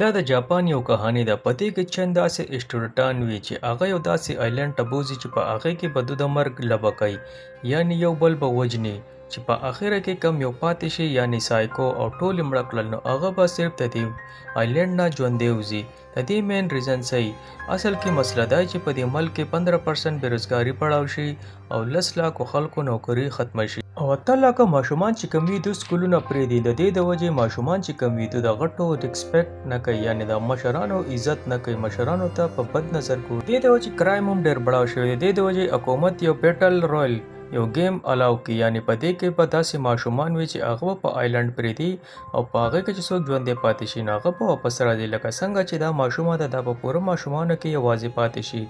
دا د جاپان یو کهاني ده. په دې کې چند داسې اسټوډنټان وي چې هغه یو داسې آیلینډ ته بوځي چې په هغې کې به دوی د مرګ لبه کوي، یعنې یو بل به وژني چې په اخره کې کم یو پاتې شي یعنې سایکو او ټول یې مړه کړل، نو هغه به صرف د دې آیلینډ نه ژوندی وځي. د دې مین ریزن صحیح اصل کې مسله دا چې په دې ملک کې 15% بېروزګاري پړاو شي او 10 لاکو خلکو نوکري ختمه شي او 8 لاکه ماشومان چې کوم وي دوی سکولونه پرېږدي. د دې د وجې ماشومان چې کوم وي دوی د غټو ریسپیکټ نه کوي، یعنې د مشرانو عزت نه کوي، مشرانو ته په بد نظر ګوري. د دې د وجې کرایم هم ډېر بړاو شوی دی. د دې د وجې حکومت یو بیټل رویل یو گیم الاو کی، یعنی په دې کې به داسې ماشومان وي چې هغه په آیلینډ پرېږدي او په هغې کې چې څوک ژوندی پاتې شي نو هغه به واپس راځي، لکه څنګه چې دا ماشومه ده دا په پوره ماشومانو کې یوازې پاتې شي.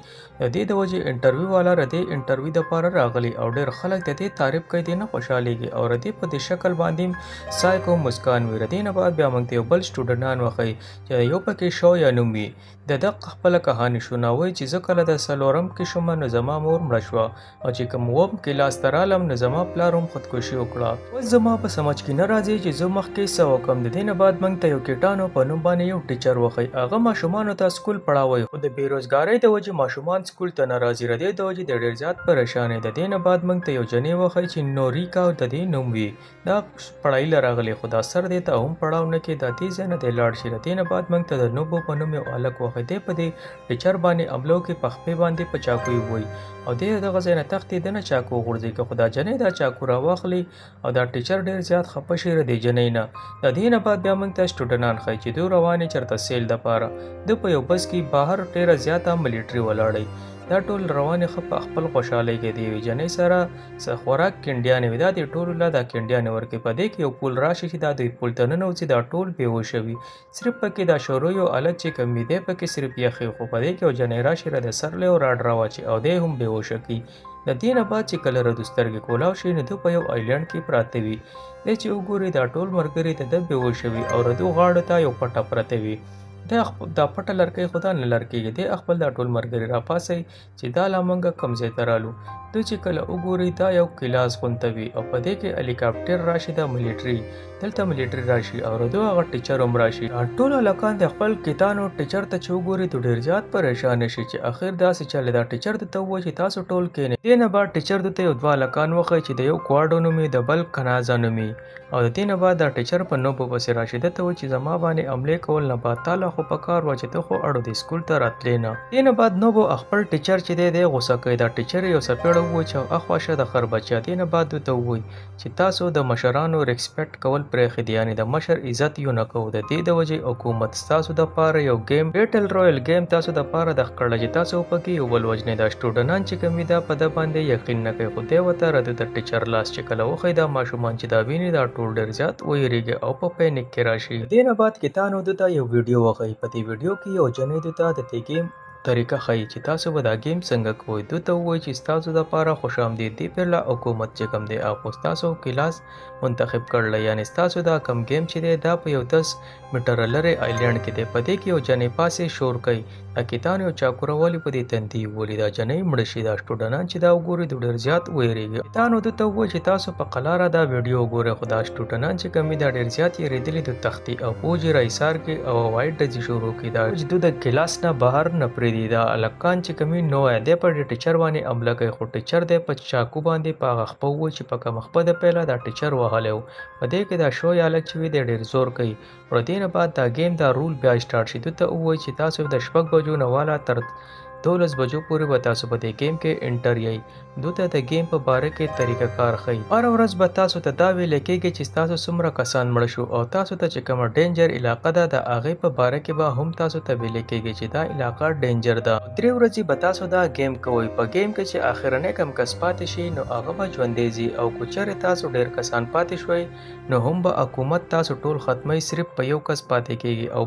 د دې د وجې انټرویو والا د دې انټرویو دپاره راغلي او ډېر خلک د دې تعریف کوي، دې نه خوشحالېږي او د دې په دې شکل باندې سایکو مسکان وي. د دې نه بعد بیا موږ ته یو بل سټوډنټان وښیي چې یو پکې شویا نوم وي. د دغه خپله کهاني شونه وایي چې زه کله د څلورم کې شومه نو زما مور مړه شوه او چې کوم اووم کلاس ته رالم نو زما پلار هم خودکشي وکړه. اوس زما په سمجھ کې نه راځي چې زه مخکې څه وکړم. د دې نه بعد موږ ته یو کیټانو په نوم باندې یو ټیچر وښیي، هغه ماشومانو ته سکول پړاوی، خو د بېروزګارۍ د وجې ماشومان سکول ته نه راځي. د دې د وجې د ډېر زیات پریشان دی. د دې نه بعد موږ ته یو جنۍ وښیي چې نوریکا د دې نوم وي، دا پړایي له راغلی خو دا سر دې ته هم پړاو نه کوي، دا دې ځای نه دی لاړ شي. د دې نه بعد موږ ته د نوبو په نوم یو هلک وښیي، دی په دې ټیچر باندې حملو کې په خپې باندې په چاقو یې ووهي او دی دغه ځای نه تښتي، ده نه چاقو وغورځوي که خو دا جنۍ دا چاقو راواخلي او دا ټیچر ډېر زیات خفه شي د دې جنۍ نه. د دې نه بعد بیا موږ ته سټوډنټان ښایي چې دوی روان یې چېرته سیل دپاره. دوی په یو بس کې بهر ډېره زیاته ملیټري ولاړئ، دا ټول روان یې ښه په خپل خوشحالۍ کې د یوې جنۍ سره څه خوراک کینډیانې وي، دا دې ټولو له دا کینډیانې ورکوي. په دې کې یو پول راشي چې دا دوی پول ته ننوځي، دا ټول بېهوشه وي، صرف پکې دا شورو یو هلک چې کوم وي دی پکې صرف یخي، خو په دې کې یو جنۍ راشي د سر له یو راډ راواچي او دی هم بېهوشه کړي. د دې نه بعد چې کله د دوی سترګې کولاو شي نو دوی په یو آیلینډ کې پراته وي. دی چې وګوري دا ټول ملګري د ده بېهوشه وي او د دوی غاړو ته یو پټه پرته وي. دا پټه لړکۍ خو دا نه لړکېږي، دی خپل دا ټول ملګري راپاڅوي چې دا لا موږ کوم ځای ته رالو. دوی چې کله وګوري دا یو کلاس غونته وي او په دې کې هلیکاپټر راشي، دا ملیټري دلته ملیټري راشي او د دوی هغه ټیچر هم راشي. ټول هلکان د خپل کیټانو ټیچر ته چې وګوري نو ډېر زیات پریشانه شي چې اخر داسې چلې دا ټیچر درته ووایي چې تاسو ټول کښېنئ. دې نه بعد ټیچر دته یو دوه هلکان وښیي چې د یو کوارډو نوم یې د بل کنازا نوم یې او د دې نه بعد دا ټیچر په نوبو پسې راشي، دته وایي چې زما باندې حملې کول نه بعد تا له خو په کار وه چې ته خو اړو د سکول ته راتلې نه. دې نه بعد نوبو خپل ټیچر چې دی غوسه کوي. دا ټیچر یو څپېړه ووایي چې اخوا شه د خر بچیا. دې نه بعد ورته ووایي چې تاسو د مشرانو ریسپیکټ کول پرېښي دي، یعنې د مشر عزت یو نه کوو. د دې د وجې حکومت ستاسو دپاره یو ګیم بیټل رویل ګیم تاسو دپاره د کړی چې تاسو پکې یو بل وژنئ. دا سټوډنټان چې کوم وي دا په ده باندې یقین نه کوي، خو دی ورته د ټیچر لاس چې کله وښیي دا ماشومان چې دا ویني دا ټول ډېر زیات ویریږي او په پینیک کې راشي. دې نه بعد کیټانو دته یو ویډیو وښیي. په دې ویډیو کې یو جنۍ دته د دې ګیم طریقه ښیي چې تاسو به دا گیم څنګه کوئ. دوی ته ووایي چې ستاسو دپاره خوش آمدید. دې پرله حکومت چې کوم دی هغو ستاسو کلاس منتخب کړلی، یعنې ستاسو دا کوم گیم چې دی دا په یو 10 میټره لرې آیلینډ کې دی. په دې کې یو جنۍ پاسې شور کوي، دا کیټان یو چاقو راولي په دې تندي وولي، دا جنۍ مړه شي. دا سټوډنټان چې دا وګوري دوی ډېر زیات ویریږي. کیټانو دوی ته ووایي چې تاسو په قلاره دا ویډیو وګورئ، خو دا سټوډنټان چې کوم دا ډېر زیات یېرېدلي دوی تښتي او پوج یې را ایسار کړي او هوایي ډزې شروع کړي. دا چې دوی د کلاس نه بهر نه پرېږدي. دا هلکان چې کوم وي نو دی په دې ټیچر باندې حمله کوي، خو ټیچر دی په چاقو باندې په هغه خپه ووایي چې په کومه خپه د پیله دا ټیچر وهلی و. په دې کې دا شوی هلک چې وي دی ډېر زور کوي. او دې نه بعد دا گیم دا رول بیا سټارټ شي. دوی ته ووایي چې تاسو د 6 بجو نه والا تر 12 بجو پورې به تاسو په دې گیم کې انټر یئ. دوی ته د گیم په باره کې طریقه کار ښیي. هره ورځ به تاسو ته دا ویلی کېږي چې ستاسو څومره کسان مړه شو او تاسو ته چې کومه ډینجر علاقه ده د هغې په باره کې به هم تاسو ته ویلی کېږي چې دا علاقه ډینجر ده. 3 ورځې به تاسو دا گیم کوئ. په گیم کې چې آخرنی کم کس پاتې شي نو هغه به ژوندی ځي او که چېرې تاسو ډېر کسان پاتې شوئ نو هم به حکومت تاسو ټول ختموي، صرف په یو کس پاتې کېږي او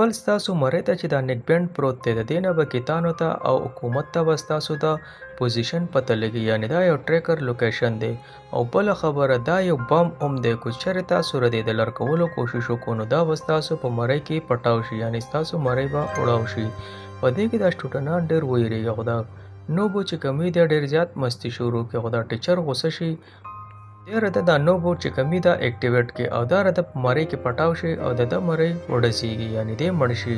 بل ستاسو مرۍ ته چې دا نیک بینډ پروت دی د دې نه به کیټانو ته او حکومت ته به ستاسو د پوزیشن پته لګي، یعنې دا یو ټریکر لوکیشن دی. او بله خبره دا یو بم هم دی، که چېرې تاسو د دې د لر کولو کوشش وکړو نو دا به ستاسو په مرۍ کې پټاو شي، یعنې ستاسو مرۍ به وړاو شي. په دې کې دا سټوډنټان ډېر ویریږي، خو دا نوبو چې کوم وي دی ډېر زیات مستي شروع کړي، خو دا ټیچر غوسه شي. ډېره ده دا نوبو چې کمی دا اکټیویټ کې او دا رده په مرۍ کې پټاو شي او د ده مرۍ وډسیږي یعنې دی مړ شي.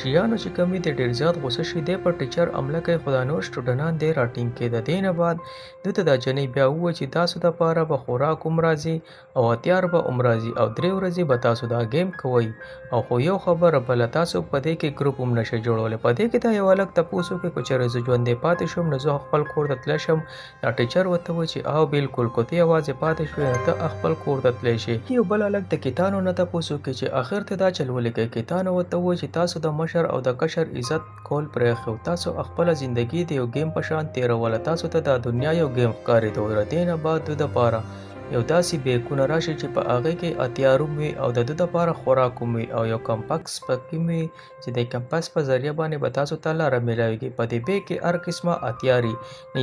شیانو چې کمی دی ډېر زیات غوسه شي دی پر ټیچر حمله کوي خو دا نور سټوډنان دی راټینګ کې. د دې نه بعد ده ته دا جنۍ بیا ووایي چې تاسو دپاره به خوراک هم راځي او هتیار به هم راځي او 3 ورځې به تاسو دا ګیم کوئ او خو یو خبره بله تاسو په دې کې ګروپ هم نشئ جوړولی. په دې کې دا یو هلک تپوس وکړي که چېرې زه ژوندی پاتې شم نو زه خپل کور ته تللی شم. دا ټیچر ورته وایي چې او بلکل که ته یوازې پاتې شوې نو ته خپل کور ته تللی شې. یو بل هلک د کیتانو نه تپوس وکړي چې آخر ته دا چل ولې کوې. کیتانو ورته ووایي چې تاسو د مشر او د کشر عزت کول پرېښی او تاسو خپله زندګي د یو ګیم په شان تېروله. تاسو ته دا دنیا یو ګیم ښکارېده. د دې نه بعد ده دپاره یو داسې بیکونه راشي چې په هغې کې هتیار هم وي او د ده دپاره خوراک هم وي او یو کمپکس پکې هم وي چې د کمپس په ذریعه باندې به تاسو ته لاره میلاویږي. په دې بیک کې هر قسمه هتیار وي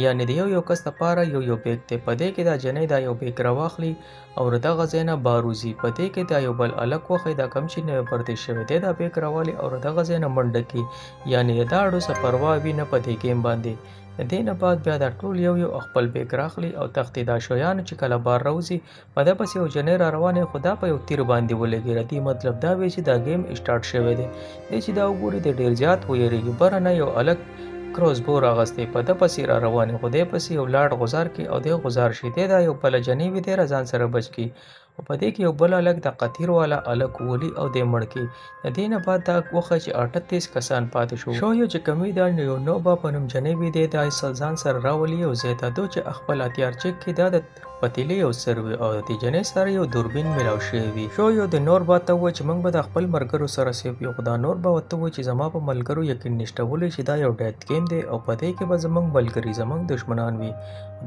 یعنې د یو کس دپاره یو بیک دی. په دې کې دا جنۍ دا یو بیک راواخلي او له دغه ځای نه بار وځي. په دې کې دا یو بل هلک وښیي دا کوم چې نوی پرتې شوی دی دا بیک راوالي او له دغه ځای نه منډه کړي یعنې د دا اړو څه پروا وي نه په دې ګیم باندې. د دې نه بعد بیا دا ټول یو خپل بیک راخلي او تښتي. دا شیانو چې کله بار راوځي په ده پسې یو جنۍ را روانې خو دا په یو تیر باندې ولګي. د دې مطلب دا وی چې دا ګیم سټارټ شوی دی. دی چې دا وګوري دی ډېر زیات ویریږي. بره نه یو هلک کروس بو راغستی په ده پسې را روانې خو دی پسې یو لاړ غوزار کړي او دی غوزار شي. دی دا یو بله جنۍ وي دی را ځان سره بچ کړي او په دې کې یو بل هلک د قطیر والا هلک وولي او دی مړ کړي. د دې نه بعد دا وښیي چې 38 کسان پاتې شو. شو چې کمی دا یو نوبه په نوم جنۍ وي دی دا ځان سره راولي یو ځای ته. دو چې خپل هتیار چک کړي دا د پتیلې یو سر وي او د دې جنۍ سره یو دوربین میلاو شوی وي. شو د نور با ته ووایي چې موږ به د خپل ملګرو سره سیف یو خو دا نور به ورته ووایي چې زما په ملګرو یقین نشته ولې چې دا یو ډیت ګیم دی او په دې کې به زموږ ملګري زموږ دشمنان وي.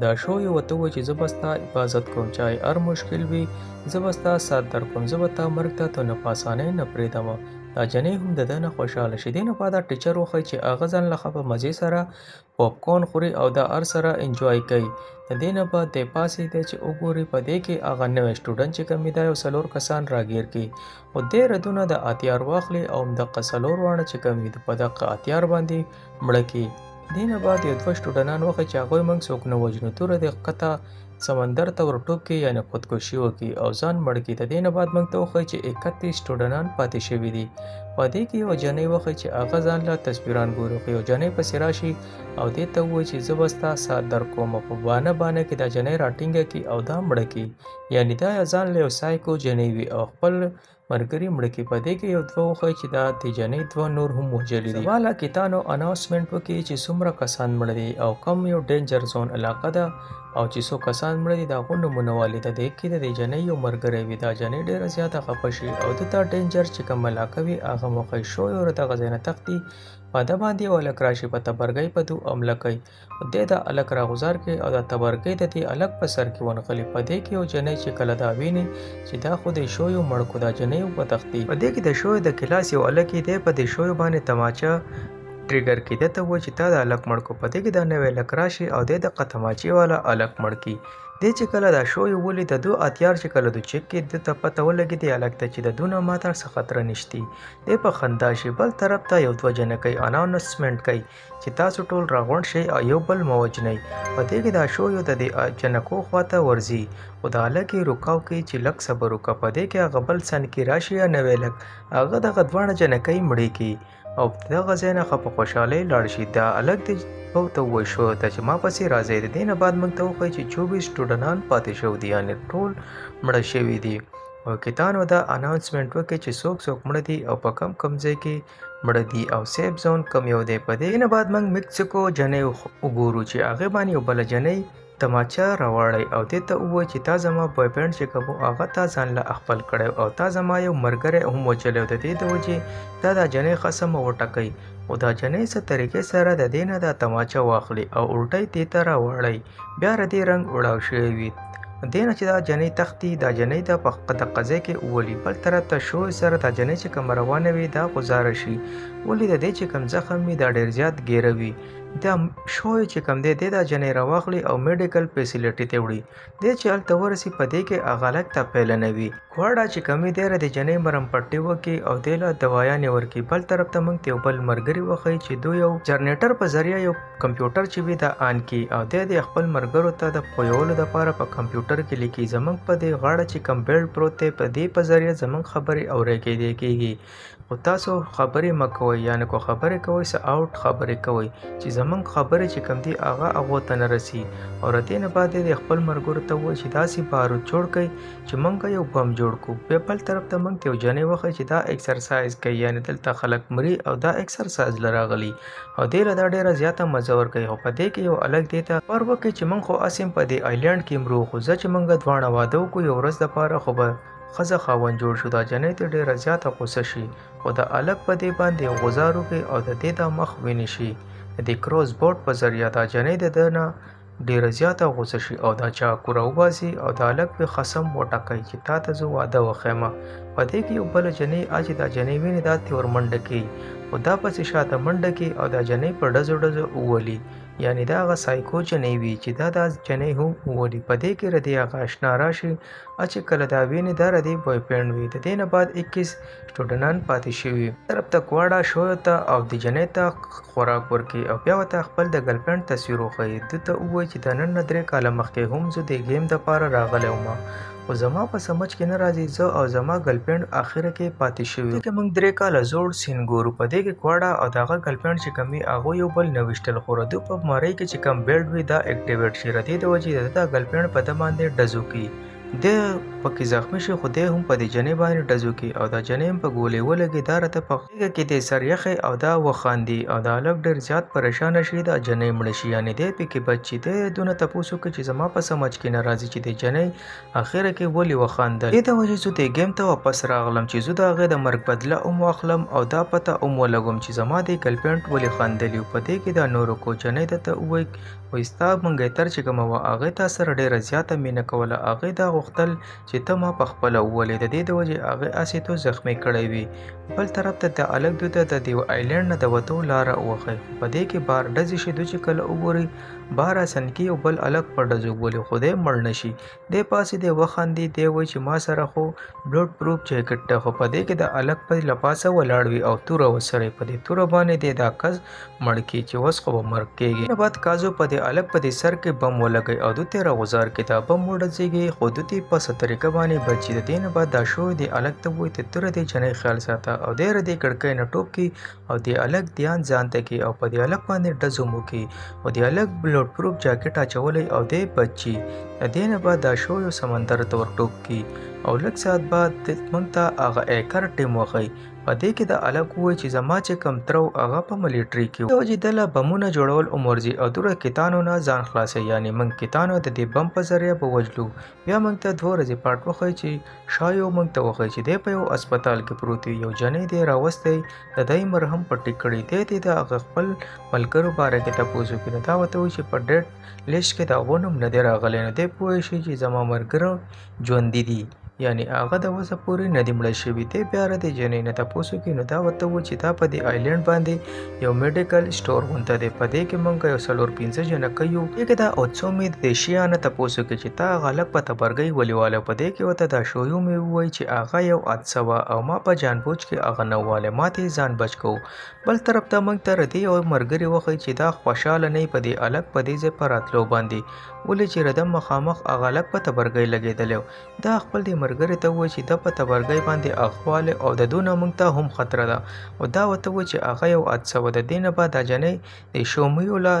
دا شو ورته ووایي چې زه به ستا حفاظت کوم چاهے هر مشکل وي زه به ستا سات در کوم زه به تا مرګ ته تو نه په اسانۍ نه پرېږدمه. دا جنۍ هم د ده نه خوشحاله شي. دې نه بعد دا ټیچر وښیي چې هغه ځان له په مزې سره پاپکورن خوري او دا هر سره انجوای کوي. د دې نه بعد دی پاسېدی چې وګوري په دې کې هغه نوی سټوډنټ چې کوم دا یو 4 کسان راګیر کړي خو دې ردونه د هتیار واخلي او همدغه 4 واړه چې کوم په دغه هتیار باندې مړه کړي. دې نه بعد یو 2 سټوډنټان وښیي چې هغوی موږ څوک نه وژنو توره د قطع سمندر ته ورټوپ کړي یعنې خودکشي وکړي او ځان مړ کړي. د دې نه بعد موږ ته وښیي چې 31 سټوډنټان پاتې شوي دي. په دې کې یو جنۍ وښیي چې هغه ځان له تصویران ګوري خو یو جنۍ پسې راشي او دې ته ووایي چې زه به ستا سات در کوم. په بانه کې دا جنۍ راټینګه کړي او دا مړه کړي یعنې دا ځان له یو سایکو جنۍ وي او خپل ملګري مړه کړي. په دې کې یو 2 وښیي چې دا د جنۍ 2 نور هم وژلي دي. سواله کیتانو اناونسمنټ وکړي چې څومره کسان مړه دي او کم یو ډینجر زون علاقه ده او چې څو کسان مړه دي د هغو نومونه والي. د دې کې د دې جنۍ یو ملګری وي. دا جنۍ ډېره زیاته خفه شي او ده ته ډینجر چې کوم علاقه وي هغه وښیي. شو له دغه ځای نه تښتي په ده باندې یو هلک راشي په تبرګۍ په دو حمله کوي. دی دا هلک راغوزار کړي او دا تبرګۍ د دې هلک په سر کې ونغلي. په دې کې یو جنۍ چې کله دا ویني چې دا خو د شویو مړ کو دا جنۍ وتښتي. په دې کې د شویو د کلاس یو هلک دی په دې شویو باندې تماچه ټریګر کړي. ده ته ووایي چې تا دا هلک مړ کو. په دې کې دا نوی هلک راشي او دی دغه تماچې والا هلک مړ کړي. دی چې کله دا شو یې ولید د دو هتیار چې کله دو چک کړي ده ته پته ولګي دی هلک ته چې د دونه ماته څه خطره نشتی. دی په خندا شي. بل طرف ته یو 2 جنه کوي اناونسمنټ کوي چې تاسو ټول راغونډ شئ او یو بل مه وژنئ. په دې کې دا شو یو د دې جنکو خواته ورځي خو د هلک یې روکاو کوي چې لږ صبر وکړه. په دې کې هغه بل سن کې راشي یا نوی هلک هغه دغه 2 جنکۍ مړې کړي او دغه ځای نه په خوشحالۍ لاړ شي. دا هلک د ته ووایي شو ته چې ما پسې راځئ. د دې نه بعد موږ ته وښیي چې 24 سټوډنټان پاتې شوي دي یعنې ټول مړه شوي دي. او کیتانو دا اناونسمنټ وکړي چې څوک مړه دي او په کم ځای کې مړه دي او سیف زون کم یو دی. په دې نه بعد موږ میکسیکو جنۍ وګورو چې هغې باندې یو بله جنۍ تماچه راوړی او دې ته ووایي چې تا زما بوای فرینډ چې کوم هغه تا ځان له خپل کړی او تا زما یو ملګری هم وژلی او د دې د وجې تا دا جنۍ خصمه وټکئ. خو دا جنۍ څه طریقې سره د دې نه دا تماچه واخلي او الټۍ دې ته راوړی بیا د دې رنګ وړاو شوی وي. دې نه چې دا جنۍ تښتي دا جنۍ ته په دغه ځای کې وولي. بل طرف ته شو سره دا جنۍ چې کومه روانه وي دا غوزاره شي. ولې د دې چې کوم زخم وي دا ډېر زیات ګیره وي. دا شوی چې کوم دی دا جنۍ راواخلي او میډیکل فیسیلیټي ته وړي. دی چې هلته ورسي په دې کې هغه هلک ته پیله وي. غواړه چې کوم دی د جنۍ مرم پټۍ وکړي او دې له دوایانې ورکړي. بل طرف ته موږ ته یو بل ملګري وښیي چې دوی یو جنریټر په ذریعه یو کمپیوټر چې وي دا آن کړي او دی د خپل ملګرو ته د پویولو دپاره په کمپیوټر کې لیکي. زموږ په دې غاړه چې کوم بیلډ پروت دی په دې په ذریعه زموږ خبرې اورېدل کېږي. خو تاسو خبرې مه کوئ، یعنې که خبرې کوئ څه آوټ خبرې کوئ چې زموږ خبرې چې کوم دي هغه هغو ته نه رسي. او د دې نه بعد د خپل ملګرو ته ووایي چې داسې بارود جوړ کړئ چې موږ یو بم جوړ کړو. بیا بل طرف ته موږ ته یو جنۍ وښیي چې دا اکسرسایز کوي، یعنې دلته خلک مري او دا اکسرسایز له راغلي او دې له دا ډېره زیاته مزه ورکوي. خو په دې کې یو هلک دې ته خبر وکړي چې موږ خو هسې په دې آیلینډ کې مرو، خو ځه چې موږ دواړه واده وکړو یو ورځ دپاره خو به ښځه خاوند جوړ شو. دا جنۍ ته ډېره زیاته غوسه شي خو د هلک په دې باندې غوزار وکړي او د دې دا مخ ونیسي. د دې کروس بورډ په ذریعه دا جنۍ د ده نه ډېره زیاته غوسه شي او دا چاقو راوباسي او د هلک پې قسم وټاکئ چې تا ته زه واده وښیمه. په دې کې یو بله جنۍ چې دا جنۍ ویني دا ترې ور منډه کوي خو دا پسې شاته منډه کوي او دا جنۍ په ډزو ډزو وولي. یعنې دا هغه سایکو جنۍ وي چې دا جنۍ هم وولي. په دې کې ردې هغه اشنا راشي چې کله دا ویني دا ردې بوی فرینډ وي. د دې نه بعد 21 سټوډنټان پاتې شوي. طرف ته کواړه شویو ته او د جنۍ ته خوراک ورکړي او بیا ورته خپل د ګرل فرینډ تصویر وښیي. ده ته ووایي چې د نن نه 3 کاله مخکې هم زه د گیم دپاره راغلی وم خو زما په سمجھ کې نه راځي زه او زما ګرل فرینډ اخره کې پاتې شوي. دې کې موږ 3 کاله زوړ سین ګورو. په دې کې کواړه او د هغه ګرل فرینډ چې کوم وي هغوی یو بل نه ویشتل خو د دوی په بیمارۍ کې چې کوم بیلډ وي دا اکټیویټ شي. د دې د وجې د ده ګرل فرینډ په ده باندې ډزو کوي. دی پکې زخمي شي خو دی هم په دې جنۍ باندې ډزو کوي او دا جنۍ هم په ګولۍ ولګي. دا راته په غېږه کې دی سر یخی او دا وخاندي او دا هلک ډېر زیات پریشانه شي دا جنۍ مړه شي. یعنې دی پکې بچ شي. دی دونه تپوس وکړي چې زما په سمجھ کې نه راځي چې د جنۍ اخره کې ولې وخاندل. دې د وجې زه دې ګیم ته واپس راغلم چې زه د هغې د مرګ بدله هم واخلم او دا پته هم ولګوم چې زما د ګرل فرینډ ولې خاندلي. په دې کې دا نورو کو جنۍ ته ووایي وایي ستا منګیتر چې کومه وه هغې تا سره ډېره زیاته مینه کوله. هغې دا غوښتل چې ته ما په خپله وولې. د دې د وجې هغې هسې تو زخمي کړی وي. بل طرف ته د هلک دوی ته د دې آیلینډ نه د وتو لاره وښیي. خو په دې کې بار ډزې شي. دوی چې کله وګوري بار اسنکي یو بل هلک په ډزو وولي خو دی مړ نه شي. دی پاسې دی وخاندي. دی وایي چې ما سره خو بلډ پروف جیکټ دی خو په دې کې د هلک په له پاسه ولاړ وي او توره ورسره په دې توره باندې دی دا کس مړ کړي چې اوس خو به مرګ کېږي. نه بعد کازو په دې هلک په دې سر کې بم ولګوي او دوی ته یې راغوځار کړي. دا بم وډزېږي خو دوی ته په څه طریقه باندې بچي. د دې نه بعد دا شو د هلک ته وایي ته توره دې جنۍ خیال ساته او دی ردې کړکۍ نه ټوپ کړي او د هلک دھیان ځان ته کړي او په دې هلک باندې ډز هم وکړي او د هلک بلډ پروف جاکټ اچولی او دی بچي. د دې نه بعد دا شو یو سمندر ته ور ټوپ کړي او لږ ساعت بعد موږ ته هغه ایکر ټیم وښیي. په دې کې د هلک ووایي چې زما چې کوم تره و هغه په ملیټري کې و. د وجې ده له بمونه جوړول هم ورځي او دوی کیتانو نه ځان خلاصوي. یعنې موږ کیتانو د دې بم په ذریعه به وژلو. بیا موږ ته 2 ورځې پاټ وښیي چې شایو موږ ته وښیي چې دی په یو هسپتال کې پروت وي. یو جنۍ دی راوستی د دی مرهم پټې کړي. دی د هغه خپل ملګرو باره کې تپوس وکړي. نو دا ورته وایي چې په ډیډ لیسټ کې د هغو نوم نه دی راغلی. نو دی پوه شي چې زما ملګرو ژوندي دي یعنی هغه د اوسه پورې نه دی مړه شوي. دی بیا د جنۍ نه تپوس وکړي. نو دا ورته ووایي چې دا په دې آیلینډ باندې یو میډیکل سټور غونته دی. په دې کې موږ یو 4-5 جنکۍ یو. دې کې دا اوڅومې د دې شیانه نه تپوس وکړي چې تا هغه هلک په تبرګۍ ولې والی. په دې کې ورته دا شویو مې ووایي چې هغه یو حادثه وه او ما په جان بوجھ کې هغه نه والی. ما ته یې ځان بچ کوو. بل طرف ته موږ ته ردې یو ملګري وښیي چې دا خوشحاله نه په دې هلک په دې ځای په راتلو باندې. ولې چې رده مخامخ هغه هلک په تبرګۍ لګېدلی و. دا خپل دې ملګري ته ووایي چې دا په تبرګۍ باندې اخوالی او د دوی نه موږ ته هم خطره ده. او دا ورته ووایي چې هغه یو حادثه وه. د دې نه بعد دا جنۍ د شومیو له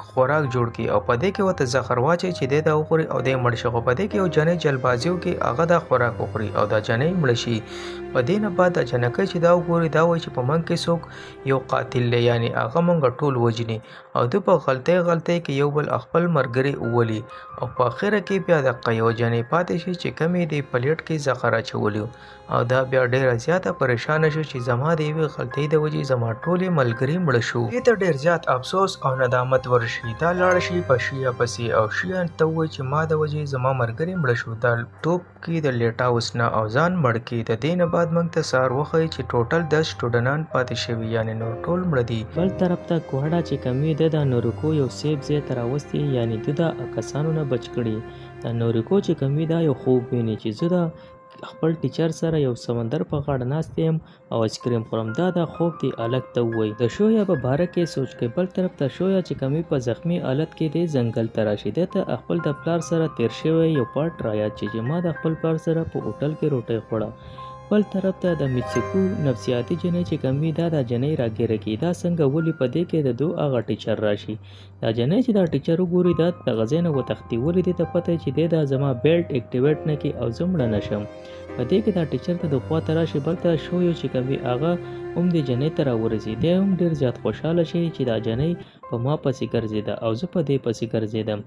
خوراک جوړ کړي او په دې کې ورته زهر واچوي چې دی دا وخوري او دی مړ شي. خو په دې کې یو جنۍ جلبازي وکړي هغه دا خوراک وخوري او دا جنۍ مړه شي. په دې نه بعد دا جنکۍ چې دا وګوري دا وایي چې په موږ کې څوک یو قاتل دی یعنې هغه موږ ټول وژني او دوی په غلطۍ کې یو بل خپل ملګري وولي او په اخره کې بیا دقه یو جنۍ پاتې شي چې کوم یې د پلیټ کې زهر اچولي او دا بیا ډېره زیاته پریشانه شو چې زما د یوې غلطۍ د وجې زما ټولې ملګري مړه شو. دې ته ډېر زیات افسوس او ندامت ور ورشي دا لاړ شي په شیعه پسې او شیعه ته ووایي چې ما د وجې زما ملګری مړه شو دا توپ کې د لیټ هاوس نه او ځان مړ کړي. د دې نه بعد موږ ته سهار وښیي چې ټوټل 10 سټوډنټان پاتې شوي یعنې نور ټول مړه دي. بل طرف ته کوهډا چې کمی ده د نورکو یو سیف ځای ته راوستي یعنې ده د کسانو نه بچ کړي. د نورکو چې کمی ده یو خوب ویني چې زه د خپل ټیچر سره یو سمندر په غاړه ناست یم او آیسکریم خورم. دا د خوب دی الک ته ووایي. د شویا په باره کې سوچ کوي. بل طرف ته شویا چې کمی په زخمی حالت کې دی ځنګل ته راشي. ده ته خپل د پلار سره تیر شوی یو پارت رایاد چې ما د خپل پلار سره په هوټل کې روټۍ خوړه. بل طرف ته د میکسیکو نفسیاتي جنۍ چې کمی دا د جنۍ راګیره کی. دا څنګه ولې په دې کې د دو هغه ټیچر راشي. دا جنۍ چې دا ټیچر وګوري دا د غزې نه وتښتي. ولې دې ته پته چې دی دا زما بیلټ اکټیویټ نه کړي او زه مړه نه شم. په دې کې دا ټیچر ته د خوا ته راشي. بل ته شویو چې کمی هغه هم د جنۍ ته راورځي. دی هم ډېر زیات خوشحاله شي چې دا جنۍ په ما پسې ګرځېده او زه په دې پسې ګرځېدم.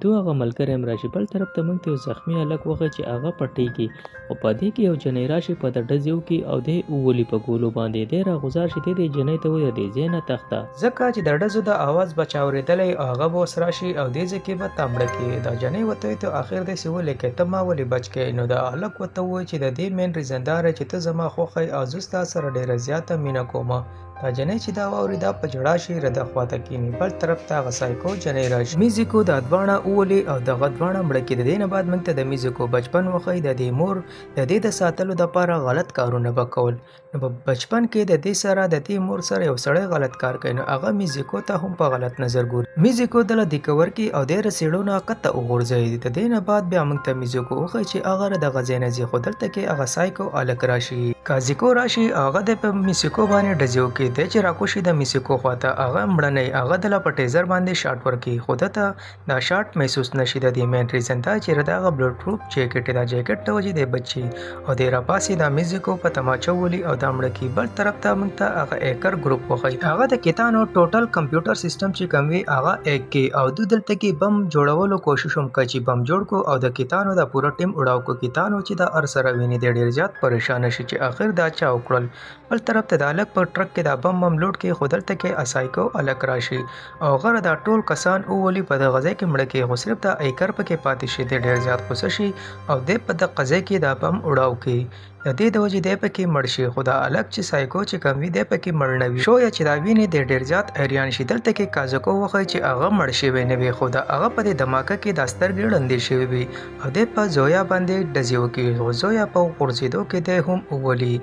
دوه هغه ملګری هم راشي. بل طرف ته موږ ته یو زخمي هلک وښیي چې هغه پټېږي او په دې کې یو جنۍ راشي په د ډزې وکړي او دی وولي په ګولو باندې. دی راغوځار شي. دی د جنۍ ته وایي د دې ځای نه تښته ځکه چې د ډزو د اواز به چا اورېدلی او هغه به اوس راشي او دې ځای کې به تا مړه کړي. دا جنۍ ورته وایي ته اخر داسې ولیکې ته ما ولې بچ کړې. نو دا هلک ورته ووایي چې د دې مین ریزن دا دی چې ته زما خوښه او زه ستا سره ډېره زیاته مینه کومه. دا جنۍ چې دا واوري دا په ژړا شي رده خواته کیني. بل طرف ته هغه سایکو جنۍ راشي. میزیکو دا دواړه وولي او دغه دواړه مړه کړي. د دې نه بعد موږ ته د میزیکو بچپن وښیي. د دې مور د دې د ساتلو دپاره غلط کارونه به کول. نو په بچپن کې د دې سره د دې مور سره یو سړی غلط کار کوي نو هغه میزیکو ته هم په غلط نظر ګوري. میزیکو دله د کور کې او د رسېړو نه کته وغورځوي. د دې نه بعد بیا موږ ته میزیکو وښیي چې هغه د غزې نه ځي خو دلته کې هغه سایکو هلک راشي. کازیکو راشي هغه د په میکسیکو باندې ډزې وکړي. دی چې راکوشي د میکسیکو خواته هغه مړنی هغه دله په ټیزر باندې شاټ ورکړي خو ده ته دا شاټ محسوس نشي. د دې مین ریزن دا چې د هغه بلډ پروف جیکټ دا جیکټ ته وجې دی بچي او دی راپاسي دا میکسیکو په تماچه ولي او دا مړه کړي. بل طرف ته موږ ته هغه ایکر ګروپ وښیي. هغه د کیتانو ټوټل کمپیوټر سیسټم چې کوم وي هغه ایک کې او دوی دلته کې بم جوړولو کوشش هم کوي چې بم جوړ کو او د کیتانو د پوره ټیم اړاو کو. کیتانو چې دا ار سره ویني دی ډېر زیات پریشان شي چې اخر دا چا وکړل. بل طرف ته د هلک په ټرک کې دا بم لوډ کې خو دلته کې اسایکو هلک راشي او غره دا ټول کسان وولي په دغه ځای کې مړه کړي خو صرف دا ایکر پکې پاتې شي. دی ډېر زیات غوسه شي او دی په دغه ځای کې دا بم اړاو کوي. د دې د وجې دی پکې مړ شي خو دا هلک چې سایکو چې کوم وي دی پکې مړ نه وي. شویه چې دا ویني دی ډېر زیات حیران شي. دلته کې کازکو وښیي چې هغه مړ شوی نه وي خو د هغه په دې دماکه کې دا سترګې ړندې شوې وي او دی په زویا باندې ډزې وکړي خو زویا په غورځېدو کې دی هم وولي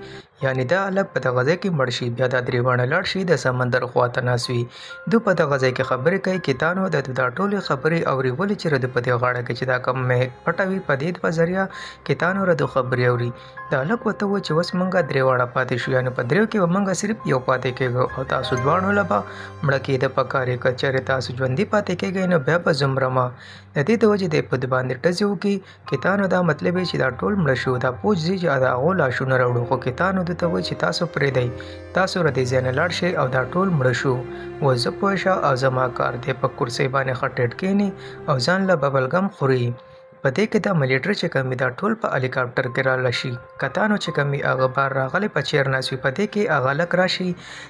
یعنې دا هلک په دغه ځای کې مړ شي. بیا دا درې واړه لاړ شي د سمندر خواته ناست وي. دوی په دغه ځای کې خبرې کوي. کیتانو د دا ټولې خبرې اوري. ولې چې رده په دې غاړه کې چې دا کوم مهک پټه وي په دې په ذریعه کیتانو رده خبرې اوري. دا هلک ورته وایي چې اوس موږ درې واړه پاتې شو یعنې په دریو کې به موږ صرف یو پاتې کېږو او تاسو دواړو له به مړه کېده پکار یې. که چېرې تاسو ژوندي پاتې کېږئ نو بیا به زه مرمه. د دې د وجې دی په ده باندې ډزې وکړي. کیتانو دا مطلب یې چې دا ټول مړه شو. دا پوج ځي چې د هغو لاشونه راوړو خو کیتانو ده ته وایي چې تاسو پرېږدئ تاسو له دې ځای نه لاړ شئ او دا ټول مړه شو. و زه پوه شه او زما کار دی په کرسۍ باندې ښه ټیټ کښېني او ځان له ببلګم خوري. په دې کې دا ملیټر چې کوم دا ټول په هلیکاپټر کې راله شي. کتانو چې کوم هغه بار راغلی په چیر ناست وي. په دې کې هغه هلک راشي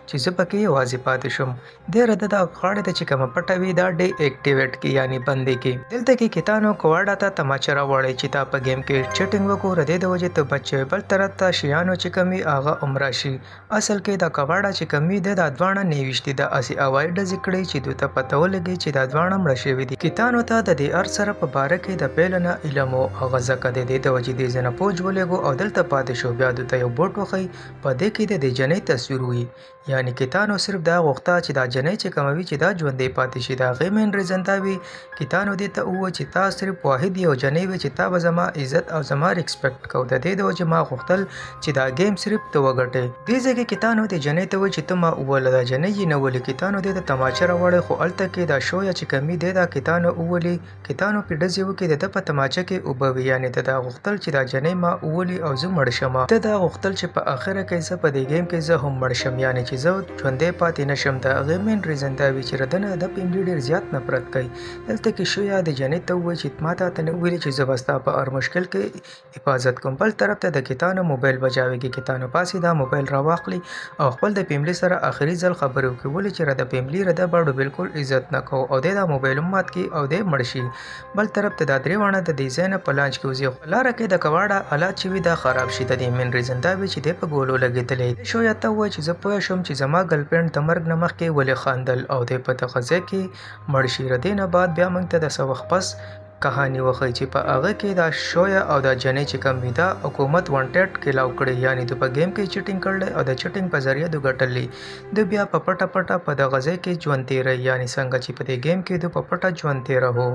چې زه پکې یوازې پاتې شم. دی رده دا غاړې ته چې کومه پټه وي دا ډي اکټیویټ کې یعنې بندې کې. دلته کې کیتانو کوواډا ته تماچه راوړی چې تا په گیم کې چیټینګ وکړو د دې د وجې ته بچ شوی. بل طرف ته شیانو چې کوم هغه هم راشي. اصل کې دا کوواډا چې کوم دی دا دواړه نیویشتي د اسې هوایي ډزې کړې چې دوی ته پته ولګي چې دا دواړه مړه شوي دي. کیتانو ته د دې هر سره په باره کې د پیل نه علم و هغه ځکه د دې د وجې دې ځای نه پوج ولېږو او دلته پاتې شو. بیا دوی ته یو بوټ وښیي. په دې کې د دې جنۍ تصویر وي یعنې کیتانو صرف دا غوښته چې دا جنۍ چې کومه وي چې دا ژوندی پاتې شي. د هغې مین ریزن دا وي کیتانو دې ته ووایي چې تا صرف واحد یو جنۍ وي چې تا به زما عزت او زما ریسپیکټ کو. د دې د وجې ما غوښتل چې دا گیم صرف ته وګټې. دې ځای کې کیتانو دې جنۍ ته وایي چې ته ما ووله دا جنۍ یې نه ولي. کیتانو دې ته تماچه راوړی خو هلته کې دا شویه چې کمي دی دا کیتانو وولي. کیتانو پې ډزې وکړي د ده په تماچه کې اوبه وي. یعنې د دا غوښتل چې دا جنۍ ما وولي او زه مړ شم. د دا غوښتل چې په اخره کې زه په دې ګیم کې زه هم مړ شم، یعنې چې زه ژوندی پاتې نشم. د هغې مین ریزن دا وي چې ردنه د پیملي ډېر زیات نفرت کوي. دلته کې شویا د جنۍ ته ووایي چې ما ته نه ویلي چې زه به ستا په هر مشکل کې حفاظت کوم. بل طرف ته د کیتانو موبایل بجاویږي. کیتانو پاسې دا موبایل راواخلي او خپل د پیملي سره آخري ځل خبرې وکړي، ولې چې د پیملي رده باړو بالکل عزت نه کوو او دی دا موبایل هم مات کړي او دی مړ شي. بل طرف ته دا درې واړه د دې ځای نه په لانچ کې وځي. لاره کې د کواړه حالات چې وي دا خراب شي. د دې مین ریزن دا وي چې دی په ګولو لګېدلی. شویا ته ووایي چې زه پوه شوم چې زما ګرلفرینډ د مرګ نه مخکې ولې خاندل او دی په دغه ځای کې مړ شي. د دې نه بعد بیا موږ ته د څه وخت پس کهاني وښیي چې په هغه کې دا شویا او دا جنۍ چې کوم وي دا حکومت وانټډ کلاو کړی، یعنې د په گیم کې چیټینګ کړلی او د چیټینګ په ذریعه د ګټلی. د بیا په پټه په دغه ځای کې ژوند تیروي، یعنې څنګه چې په دې گیم کې د په پټه ژوند تیروو.